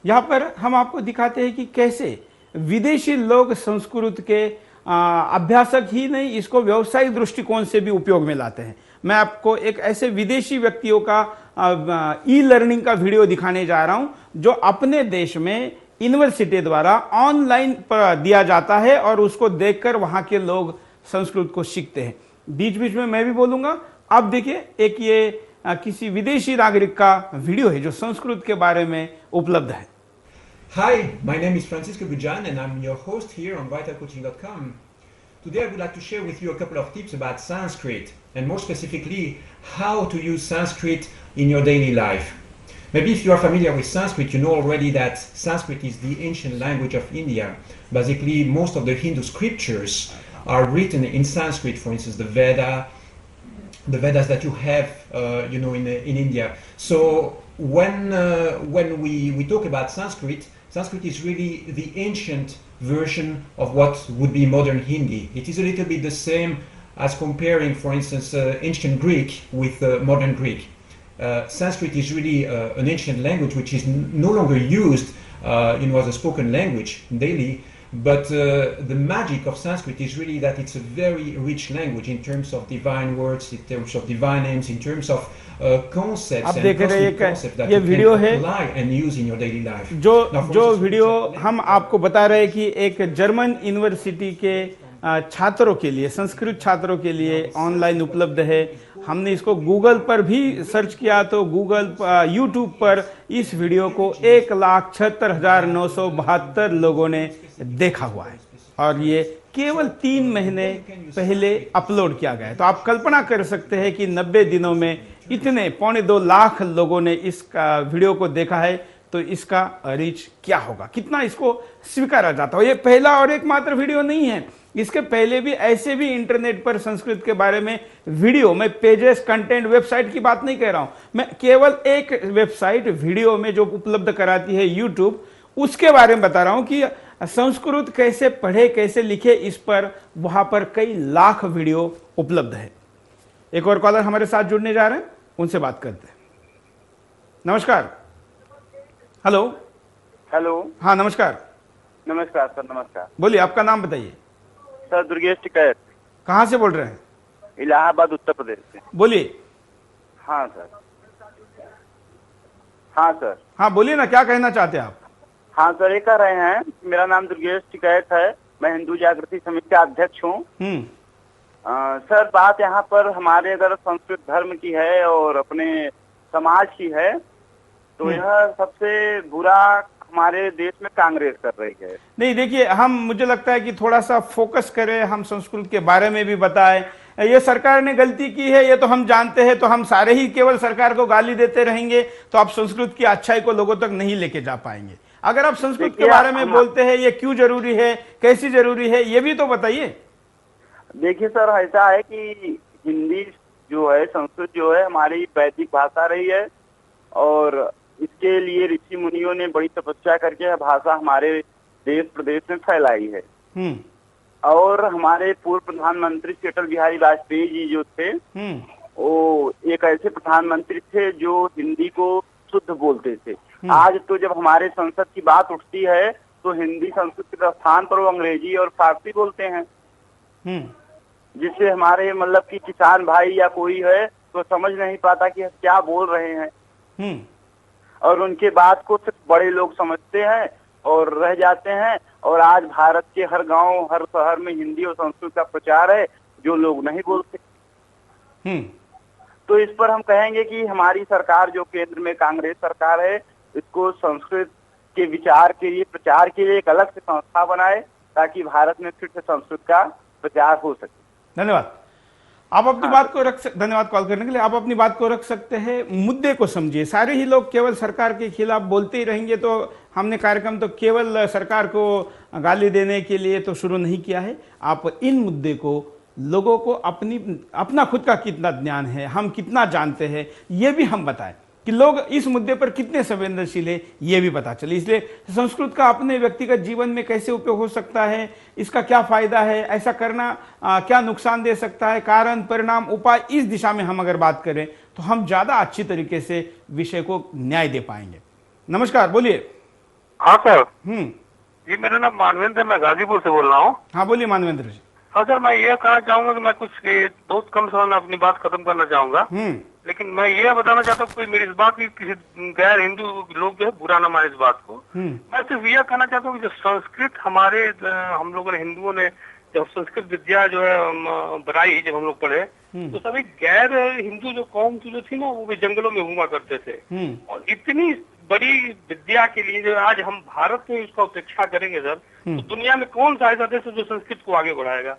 यहाँ पर हम आपको दिखाते हैं कि कैसे विदेशी लोग संस्कृत के अभ्यासक ही नहीं, इसको व्यवसायिक दृष्टिकोण से भी उपयोग में लाते हैं। मैं आपको एक ऐसे विदेशी व्यक्तियों का ई लर्निंग का वीडियो दिखाने जा रहा हूं जो अपने देश में यूनिवर्सिटी द्वारा ऑनलाइन दिया जाता है और उसको देखकर वहां के लोग संस्कृत को सीखते हैं। बीच बीच में मैं भी बोलूंगा। आप देखिए, एक ये किसी विदेशी नागरिक का वीडियो है जो संस्कृत के बारे में उपलब्ध है। Hi, my name is Francisco Bujan and I'm your host here on vitalcoaching.com. Today I would like to share with you a couple of tips about Sanskrit and more specifically how to use Sanskrit in your daily life. Maybe if you are familiar with Sanskrit, you know already that Sanskrit is the ancient language of India. Basically, most of the Hindu scriptures are written in Sanskrit. For instance, the Vedas that you have, in India. So when we talk about Sanskrit is really the ancient version of what would be modern Hindi. It is a little bit the same as comparing, for instance, ancient Greek with modern Greek. Sanskrit is really an ancient language which is no longer used, as a spoken language daily. But the magic of Sanskrit is really that it's a very rich language in terms of divine words, in terms of divine names, in terms of concepts and cosmic concepts that you can apply and use in your daily life. जो video हम आपको बता रहे हैं कि एक German university के छात्रों के लिए, संस्कृत छात्रों के लिए ऑनलाइन उपलब्ध है। हमने इसको गूगल पर भी सर्च किया तो गूगल यूट्यूब पर इस वीडियो को 1,76,972 लोगों ने देखा हुआ है और ये केवल 3 महीने पहले अपलोड किया गया है। तो आप कल्पना कर सकते हैं कि 90 दिनों में इतने 2.25 लाख लोगों ने इस वीडियो को देखा है, तो इसका रीच क्या होगा, कितना इसको स्वीकारा जाता है। ये पहला और एकमात्र वीडियो नहीं है, इसके पहले भी ऐसे भी इंटरनेट पर संस्कृत के बारे में वीडियो, मैं पेजेस, कंटेंट, वेबसाइट की बात नहीं कह रहा हूं, मैं केवल एक वेबसाइट वीडियो में जो उपलब्ध कराती है यूट्यूब, उसके बारे में बता रहा हूं कि संस्कृत कैसे पढ़े, कैसे लिखे, इस पर वहां पर कई लाख वीडियो उपलब्ध है। एक और कॉलर हमारे साथ जुड़ने जा रहे हैं, उनसे बात करते हैं। नमस्कार। हेलो। हाँ, नमस्कार। नमस्कार सर। नमस्कार। बोलिए, आपका नाम बताइए। सर दुर्गेश टिकैत। कहाँ से बोल रहे हैं? इलाहाबाद, उत्तर प्रदेश से। बोलिए। हाँ सर। हाँ सर। हाँ बोलिए ना, क्या कहना चाहते हैं आप? हाँ सर, ये कह रहे हैं, मेरा नाम दुर्गेश टिकैत है, मैं हिंदू जागृति समिति का अध्यक्ष हूँ। सर, बात यहाँ पर हमारे अगर संस्कृत धर्म की है और अपने समाज की है, तो यह सबसे बुरा हमारे देश में कांग्रेस कर रही है। नहीं, देखिए, मुझे लगता है कि थोड़ा सा फोकस करें, हम संस्कृत के बारे में भी बताएं। ये सरकार ने गलती की है, ये तो हम जानते हैं, तो हम सारे ही केवल सरकार को गाली देते रहेंगे तो आप संस्कृत की अच्छाई को लोगों तक नहीं लेके जा पाएंगे। अगर आप संस्कृत के बारे में बोलते हैं, ये क्यों जरूरी है, कैसी जरूरी है, ये भी तो बताइए। देखिए सर, ऐसा है कि हिंदी जो है, संस्कृत जो है, हमारी वैदिक भाषा रही है और इसके लिए ऋषि मुनियों ने बड़ी तपस्या करके यह भाषा हमारे देश प्रदेश में फैलाई है। और हमारे पूर्व प्रधानमंत्री श्री अटल बिहारी वाजपेयी जी जो थे, वो एक ऐसे प्रधानमंत्री थे जो हिंदी को शुद्ध बोलते थे। आज तो जब हमारे संसद की बात उठती है तो हिंदी संस्कृत के स्थान पर वो अंग्रेजी और फारसी बोलते हैं, जिससे हमारे मतलब कि किसान भाई या कोई है तो समझ नहीं पाता कि क्या बोल रहे हैं और उनके बात को सिर्फ बड़े लोग समझते हैं और रह जाते हैं। और आज भारत के हर गांव, हर शहर में हिंदी और संस्कृत का प्रचार है जो लोग नहीं बोलते। तो इस पर हम कहेंगे कि हमारी सरकार जो केंद्र में कांग्रेस सरकार है, इसको संस्कृत के विचार के लिए, प्रचार के लिए एक अलग से संस्था बनाए ताकि भारत में फिर से संस्कृत का प्रचार हो सके। धन्यवाद। आप अपनी बात को धन्यवाद कॉल करने के लिए। आप अपनी बात को रख सकते हैं, मुद्दे को समझिए। सारे ही लोग केवल सरकार के खिलाफ बोलते ही रहेंगे तो हमने कार्यक्रम तो केवल सरकार को गाली देने के लिए तो शुरू नहीं किया है। आप इन मुद्दे को, लोगों को अपना खुद का कितना ज्ञान है, हम कितना जानते हैं, ये भी हम बताएं कि लोग इस मुद्दे पर कितने संवेदनशील है, ये भी पता चले। इसलिए संस्कृत का अपने व्यक्तिगत जीवन में कैसे उपयोग हो सकता है, इसका क्या फायदा है, ऐसा करना क्या नुकसान दे सकता है, कारण परिणाम उपाय, इस दिशा में हम अगर बात करें तो हम ज्यादा अच्छी तरीके से विषय को न्याय दे पाएंगे। नमस्कार, बोलिए। हाँ सर, हम्म। जी मेरा नाम मानवेंद्र है, मैं गाजीपुर से बोल रहा हूँ। हाँ बोलिए मानवेंद्र जी। हाँ सर, मैं ये कहना चाहूंगा कि मैं कुछ बहुत कम समय में अपनी बात खत्म करना चाहूंगा, लेकिन मैं ये बताना चाहता हूँ कोई मेरी इस बात की किसी गैर हिंदू लोग जो है बुरा ना माने इस बात को। मैं सिर्फ यह कहना चाहता हूँ कि जो संस्कृत हमारे हम लोगों ने हिंदुओं ने जब संस्कृत विद्या जो है बनाई, जब हम लोग पढ़े तो सभी गैर हिंदू जो कौम जो थी ना वो भी जंगलों में घूमा करते थे, और इतनी बड़ी विद्या के लिए जो आज हम भारत में इसका उपेक्षा करेंगे सर, तो दुनिया में कौन सा ऐसा देश है जो संस्कृत को आगे बढ़ाएगा।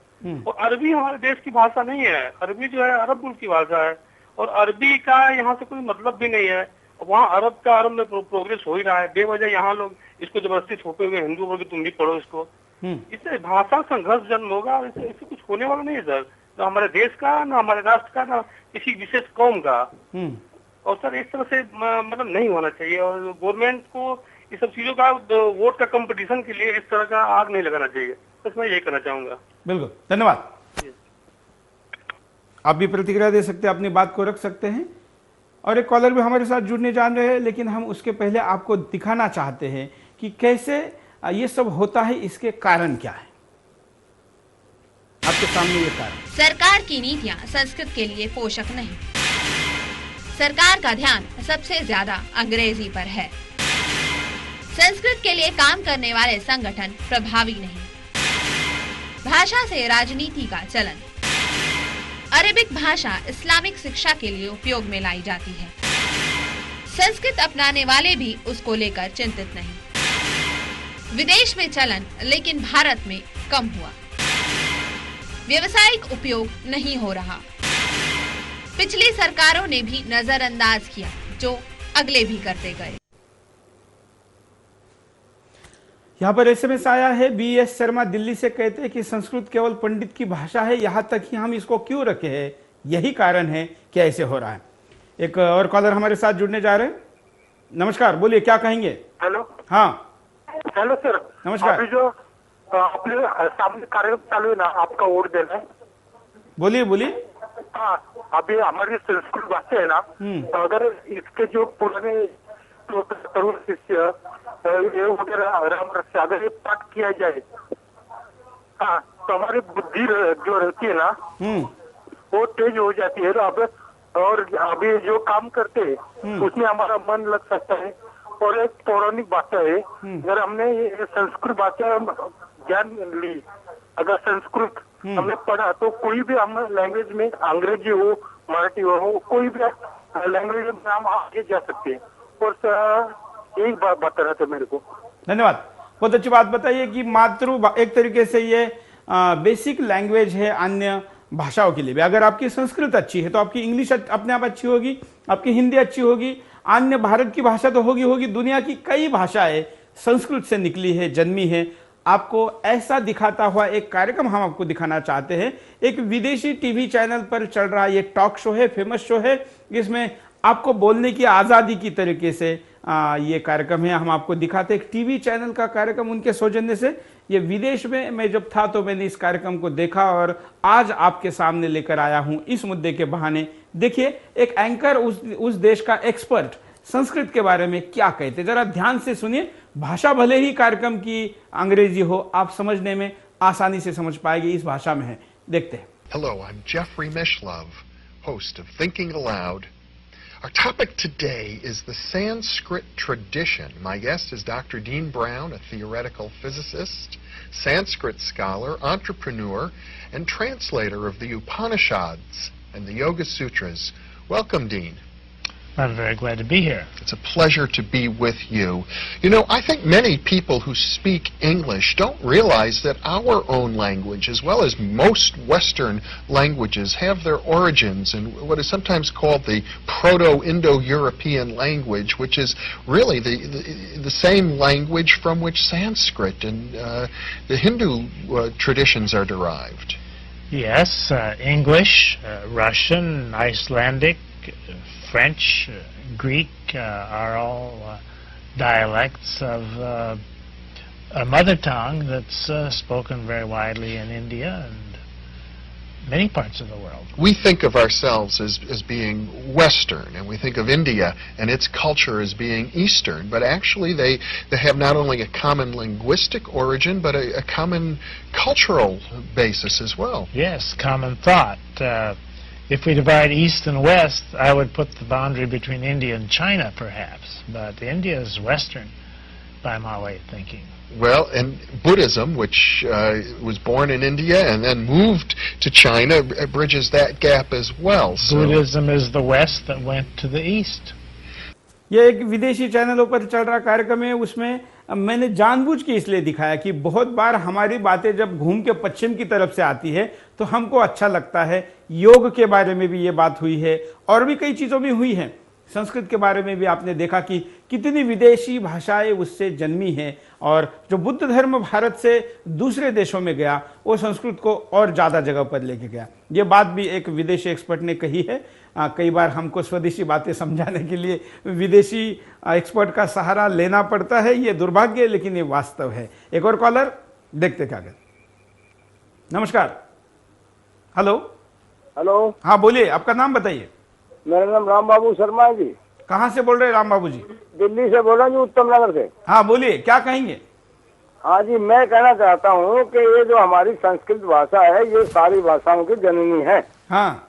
और अरबी हमारे देश की भाषा नहीं है, अरबी जो है अरब मुल्क की भाषा है, और अरबी का यहाँ से कोई मतलब भी नहीं है। वहाँ अरब में प्रोग्रेस हो ही रहा है, बेवजह यहाँ लोग इसको जबरदस्ती थोपे हुए हिंदू बोल के तुम भी पढ़ो इसको। इससे भाषा संघर्ष जन्म होगा, इससे कुछ होने वाला नहीं है सर, ना हमारे देश का, ना हमारे राष्ट्र का, ना किसी विशेष कौम का। और सर इस तरह से मतलब नहीं होना चाहिए, और गवर्नमेंट को इस सब चीजों का वोट का कंपटीशन के लिए इस तरह का आग नहीं लगाना चाहिए। बस मैं यही कहना चाहूंगा। बिल्कुल, धन्यवाद। आप भी प्रतिक्रिया दे सकते हैं, अपनी बात को रख सकते हैं। और एक कॉलर भी हमारे साथ जुड़ने जा रहे हैं, लेकिन हम उसके पहले आपको दिखाना चाहते हैं कि कैसे ये सब होता है, इसके कारण क्या है। आपके सामने ये कारण। सरकार की नीतियां संस्कृत के लिए पोषक नहीं। सरकार का ध्यान सबसे ज्यादा अंग्रेजी पर है। संस्कृत के लिए काम करने वाले संगठन प्रभावी नहीं। भाषा से राजनीति का चलन। अरेबिक भाषा इस्लामिक शिक्षा के लिए उपयोग में लाई जाती है। संस्कृत अपनाने वाले भी उसको लेकर चिंतित नहीं। विदेश में चलन लेकिन भारत में कम हुआ। व्यावसायिक उपयोग नहीं हो रहा। पिछली सरकारों ने भी नजरअंदाज किया, जो अगले भी करते गए। यहाँ पर एसएमएस आया है, बीएस शर्मा दिल्ली से कहते हैं कि संस्कृत केवल पंडित की भाषा है, यहाँ तक ही हम इसको क्यों रखे हैं, यही कारण है कि ऐसे हो रहा है। एक और कॉलर हमारे साथ जुड़ने जा रहे हैं। नमस्कार, बोलिए क्या कहेंगे। हेलो। हाँ हेलो सर, नमस्कार। अभी जो अपने सामने कार्यक्रम चालू है ना, आपका वोट देना है। बोलिए बोलिए। हाँ, अभी हमारी संस्कृत भाषा है ना, तो अगर इसके जो पुराने तरुण शिष्य ये वगैरह राम रक्षा अगर ये पाठ किया जाए, हाँ, तो हमारी बुद्धि जो रहती है ना वो तेज हो जाती है। अब और अभी जो काम करते हैं उसमें हमारा मन लग सकता है। और एक पौराणिक भाषा है, अगर हमने ये संस्कृत भाषा ज्ञान ली, अगर संस्कृत हमने पढ़ा, तो कोई भी हम लैंग्वेज में, अंग्रेजी हो, मराठी हो, कोई भी लैंग्वेज में हम आगे जा सकते हैं। और एक बात बताना था मेरे को। धन्यवाद, बहुत अच्छी बात बताइए कि एक तरीके से ये बेसिक लैंग्वेज है अन्य भाषाओं के लिए भी। अगर आपकी संस्कृत अच्छी है तो आपकी इंग्लिश अपने आप अच्छी होगी, आपकी हिंदी अच्छी होगी, अन्य भारत की भाषा तो होगी। दुनिया की कई भाषाएं संस्कृत से निकली है, जन्मी है। आपको ऐसा दिखाता हुआ एक कार्यक्रम हम आपको दिखाना चाहते हैं। एक विदेशी टीवी चैनल पर चल रहा ये टॉक शो है, फेमस शो है, इसमें आपको बोलने की आजादी की तरीके से ये कार्यक्रम है, हम आपको दिखाते हैं। एक टीवी चैनल का कार्यक्रम, उनके सौजन्य से। ये विदेश में मैं जब था तो मैंने इस कार्यक्रम को देखा और आज आपके सामने लेकर आया हूं इस मुद्दे के बहाने। देखिए एक एंकर उस देश का एक्सपर्ट संस्कृत के बारे में क्या कहते, जरा ध्यान से सुनिए। भाषा भले ही कार्यक्रम की अंग्रेजी हो, आप समझने में आसानी से समझ पाएंगे, इस भाषा में है। देखते हैं। Hello, I'm Jeffrey Mishlove, host of Thinking Aloud. Our topic today is the Sanskrit tradition. My guest is Dr. Dean Brown, a theoretical physicist, Sanskrit scholar, entrepreneur, and translator of the Upanishads and the Yoga Sutras. Welcome, Dean. I'm very glad to be here. It's a pleasure to be with you. You know, I think many people who speak English don't realize that our own language, as well as most Western languages, have their origins in what is sometimes called the Proto-Indo-European language, which is really the same language from which Sanskrit and the Hindu traditions are derived. Yes, English, Russian, Icelandic, French, Greek are all dialects of a mother tongue that's spoken very widely in India and many parts of the world. We think of ourselves as being Western, and we think of India and its culture as being Eastern, but actually they have not only a common linguistic origin, but a common cultural basis as well. Yes, common thought. If we divide East and West, I would put the boundary between India and China, perhaps, but India is Western by my way of thinking. Well, and Buddhism, which was born in India and then moved to China, bridges that gap as well. So Buddhism is the West that went to the East. ये एक विदेशी चैनलों पर चल रहा कार्यक्रम है, उसमें मैंने जानबूझ के इसलिए दिखाया कि बहुत बार हमारी बातें जब घूम के पश्चिम की तरफ से आती है तो हमको अच्छा लगता है। योग के बारे में भी ये बात हुई है और भी कई चीजों में हुई है। संस्कृत के बारे में भी आपने देखा कि कितनी विदेशी भाषाएं उससे जन्मी हैं और जो बुद्ध धर्म भारत से दूसरे देशों में गया वो संस्कृत को और ज्यादा जगह पर लेके गया। ये बात भी एक विदेशी एक्सपर्ट ने कही है। कई बार हमको स्वदेशी बातें समझाने के लिए विदेशी एक्सपर्ट का सहारा लेना पड़ता है। ये दुर्भाग्य है, लेकिन ये वास्तव है। एक और कॉलर, देखते क्या कहते। नमस्कार। हेलो। हेलो। हाँ बोलिए, आपका नाम बताइए। मेरा नाम राम बाबू शर्मा है जी। कहाँ से बोल रहे हैं राम बाबू जी? दिल्ली से बोल रहा हूँ जी, उत्तम नगर से। हाँ बोलिए, क्या कहेंगे? हाँ जी, मैं कहना चाहता हूँ कि ये जो हमारी संस्कृत भाषा है ये सारी भाषाओं की जननी है। हाँ।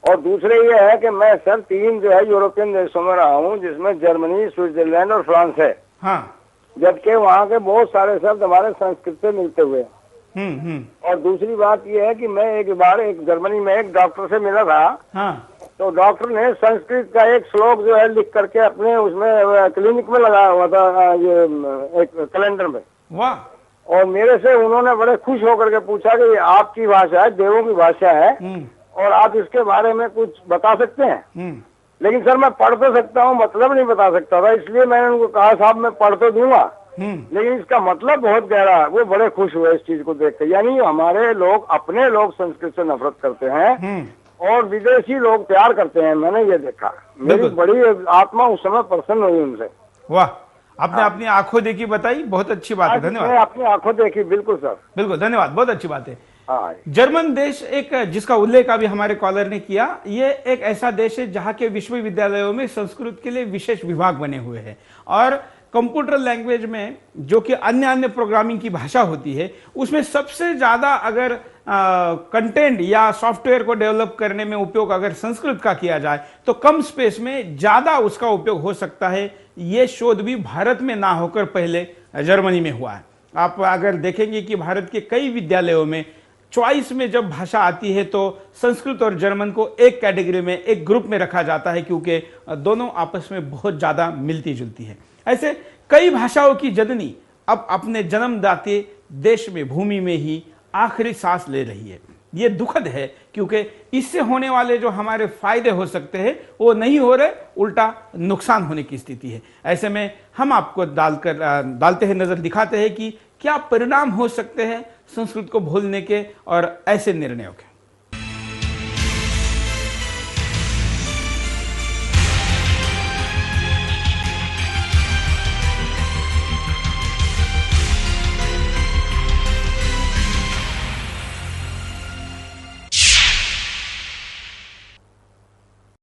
और दूसरे ये है कि मैं सर 3 जो है यूरोपियन देशों में रहा हूँ, जिसमें जर्मनी, स्विट्जरलैंड और फ्रांस है। हाँ। जबकि वहाँ के बहुत सारे शब्द हमारे संस्कृत से मिलते हुए हैं। और दूसरी बात ये है कि मैं एक बार जर्मनी में एक डॉक्टर से मिला था। हाँ। तो डॉक्टर ने संस्कृत का एक श्लोक जो है लिख करके अपने उसमें क्लिनिक में लगाया हुआ था, ये एक कैलेंडर में। वाह। और मेरे से उन्होंने बड़े खुश होकर के पूछा कि ये आपकी भाषा है, देवों की भाषा है, और आप इसके बारे में कुछ बता सकते हैं? लेकिन सर मैं पढ़ तो सकता हूँ, मतलब नहीं बता सकता था। इसलिए मैंने उनको कहा साहब मैं पढ़ तो दूंगा, लेकिन इसका मतलब बहुत गहरा है। वो बड़े खुश हुए इस चीज को देख कर। यानी हमारे लोग, अपने लोग संस्कृत से नफरत करते हैं और विदेशी लोग प्यार करते हैं। मैंने ये देखा, मेरी बड़ी आत्मा उस समय प्रसन्न हुई उनसे। वाह, आपने अपनी आंखों देखी बताई, बहुत अच्छी बात है। धन्यवाद। अपनी आंखों देखी, बिल्कुल सर, बिल्कुल धन्यवाद, बहुत अच्छी बात है। हाँ। जर्मन देश एक जिसका उल्लेख अभी हमारे कॉलर ने किया, ये एक ऐसा देश है जहां के विश्वविद्यालयों में संस्कृत के लिए विशेष विभाग बने हुए हैं और कंप्यूटर लैंग्वेज में जो कि अन्य प्रोग्रामिंग की भाषा होती है उसमें सबसे ज्यादा अगर कंटेंट या सॉफ्टवेयर को डेवलप करने में उपयोग अगर संस्कृत का किया जाए तो कम स्पेस में ज्यादा उसका उपयोग हो सकता है। ये शोध भी भारत में ना होकर पहले जर्मनी में हुआ है। आप अगर देखेंगे कि भारत के कई विद्यालयों में चॉइस में जब भाषा आती है तो संस्कृत और जर्मन को एक कैटेगरी में, एक ग्रुप में रखा जाता है क्योंकि दोनों आपस में बहुत ज्यादा मिलती जुलती है। ऐसे कई भाषाओं की जननी अब अपने जन्मदाते देश में, भूमि में ही आखिरी सांस ले रही है। ये दुखद है क्योंकि इससे होने वाले जो हमारे फायदे हो सकते हैं वो नहीं हो रहे, उल्टा नुकसान होने की स्थिति है। ऐसे में हम आपको डालते हैं नजर, दिखाते हैं कि क्या परिणाम हो सकते हैं संस्कृत को भूलने के और ऐसे निर्णयों के।